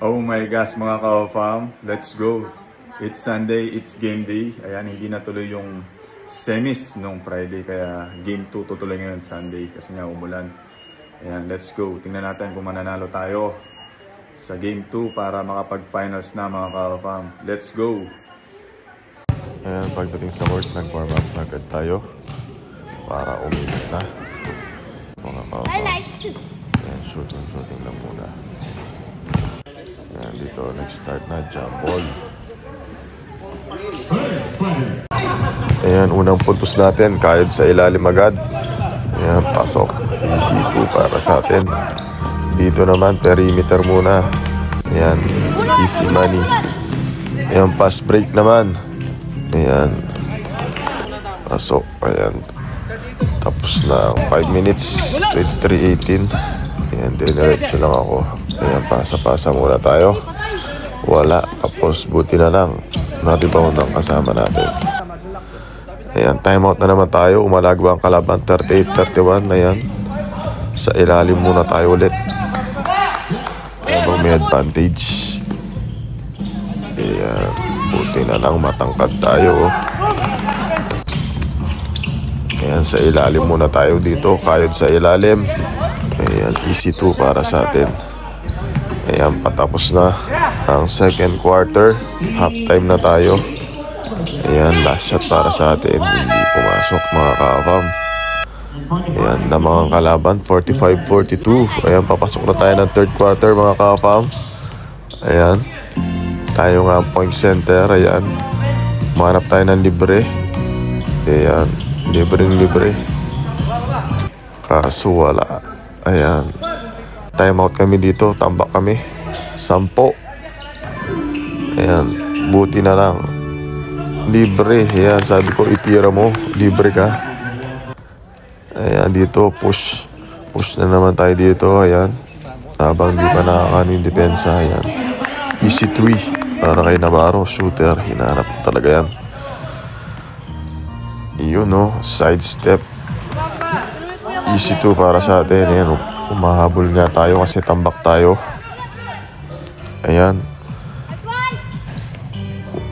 Oh my gosh mga ka-fam, let's go. It's Sunday, it's game day. Ayan, hindi natuloy yung semis nung Friday, kaya game 2 tutuloy ngayon Sunday kasi nga umulan. Ayan, let's go. Tingnan natin kung mananalo tayo sa game 2 para makapag-finals na mga ka-fam. Let's go. Ayan, pagdating sa court, nag-warm up na agad tayo para uminit na mga ka-fam. Ayan, shooting lang muna. Ayan, dito nag-start na jump ball. Ayan, unang puntos natin, kayod sa ilalim agad. Ayan, pasok. Easy 2 para sa atin. Dito naman, perimeter muna. Ayan, easy money. Ayan, pass break naman. Ayan, pasok. Ayan, tapos na 5 minutes, 23-18. Ayan, diniretso lang ako. Ayan, pasa-pasa muna tayo. Wala, tapos buti na lang na-rebound ang kasama natin. Ayan, timeout na naman tayo. Umalagwa ang kalaban, 38-31. Ayan, sa ilalim muna tayo ulit. Ayan, may advantage. Ayan, buti na lang matangkad tayo. Ayan, sa ilalim muna tayo dito. Kayod sa ilalim. Ayan, easy 2 para sa atin. Ayan, patapos na ang second quarter. Half time na tayo. Ayan, last shot para sa atin. Hindi pumasok mga ka-fam. Ayan, na mga kalaban, 45-42. Ayan, papasok na tayo ng third quarter mga ka-fam. Ayan, tayo nga ang point center. Ayan, mahanap tayo ng libre. Ayan, libre. Kaso wala. Ayan, time out kami dito, tambak kami 10. Ayan, buti na lang libre. Ayan, sabi ko itira mo, libre ka. Ayan, dito push na naman tayo dito. Ayan, habang di pa nakakaano yung depensa. Ayan, easy 3 para kay Navarro, shooter. Hinahanap talaga yan. Yun no, side step. Easy 2 para sa atin. Ayan, umahabol nga tayo kasi tambak tayo. Ayan.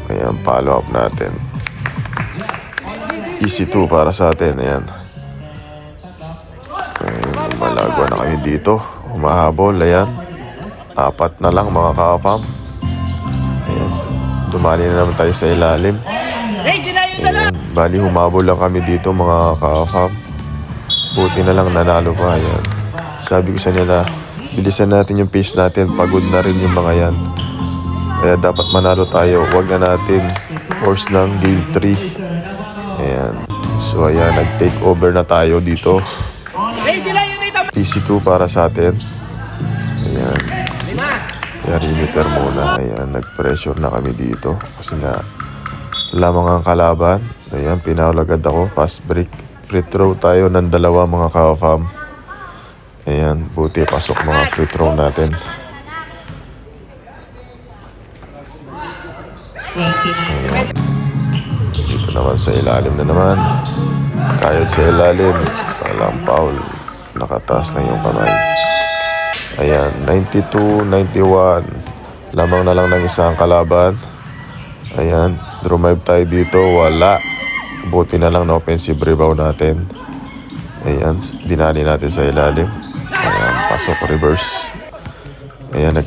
Ayan, follow up natin. Easy 2 para sa atin. Ayan. Ayan, malagwa na kami dito. Umahabol. Ayan. 4 na lang mga ka-fam. Ayan. Dumali na naman tayo sa ilalim. Ayan. Bali, humabol lang kami dito mga ka-fam. Buti na lang nanalo pa. Ayan. Sabi ko sa nila, bilisan natin yung pace natin. Pagod na rin yung mga yan. Kaya dapat manalo tayo. Huwag na natin force ng game 3. Ayan. So ayan, nag-take over na tayo dito. TC2 para sa atin. Ayan. Perimeter muna. Ayan, nag-pressure na kami dito. Kasi nga, lamang ang kalaban. Ayan, pinaul agad ako. Fast break. Free throw tayo ng 2 mga ka-fam. Ayan, buti pasok mga free throw natin. Ayan. Dito naman sa ilalim na naman. Kayod sa ilalim. Walang foul. Nakataas lang yung kamay. Ayan, 92-91. Lamang na lang ng isang kalaban. Ayan, drive tayo dito. Wala. Buti na lang na offensive rebound natin. Ayan, dinali natin sa ilalim. Ayan, pasok reverse. Ayan,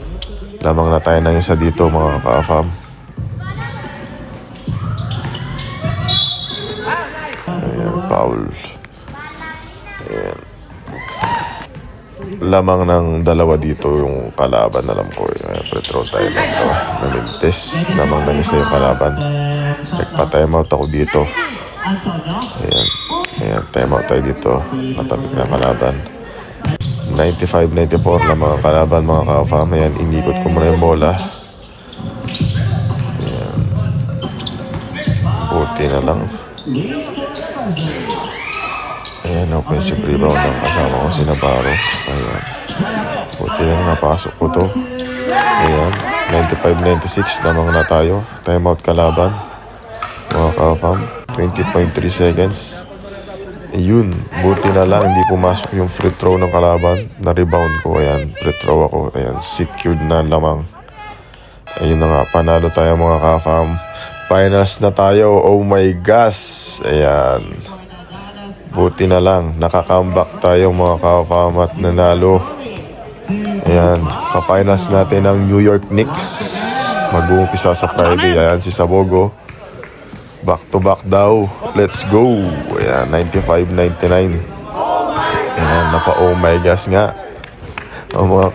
lamang na tayo ng isa dito mga ka-fam. Ayan, foul. Ayan. Lamang ng 2 dito yung kalaban, alam ko. Ayan, pre-throw tayo ng Mintes. Lamang ng isa yung kalaban. Nagpa-timeout ako dito. Ayan. Ayan, timeout tayo dito. Natapik na kalaban. 95-94 lang mga kalaban mga ka-fam. Ayan, inikot ko muna yung bola. Ayan. Buti na lang. Ayan, offensive rebound ng kasama ko si Navarro. Ayan. Buti lang napasok ko to. Ayan, 95-96 lamang na tayo. Timeout kalaban mga ka-fam. 20.3 seconds. Ayun, buti na lang hindi pumasok yung free throw ng kalaban. Na-rebound ko, ayan, free throw ako. Ayan, secured na lamang. Ayun na nga, panalo tayo mga ka-fam. Finals na tayo. Oh my gosh. Ayan. Buti na lang. Nakaka-comeback tayo mga ka-fam at nanalo. Ayan. Ka-finals natin ang New York Knicks. Mag-uumpisa sa Friday. Ayan si Sabogo. Back to back daw. Let's go. Ayan. 95-99. Ayan. Oh my gosh nga. Oh mga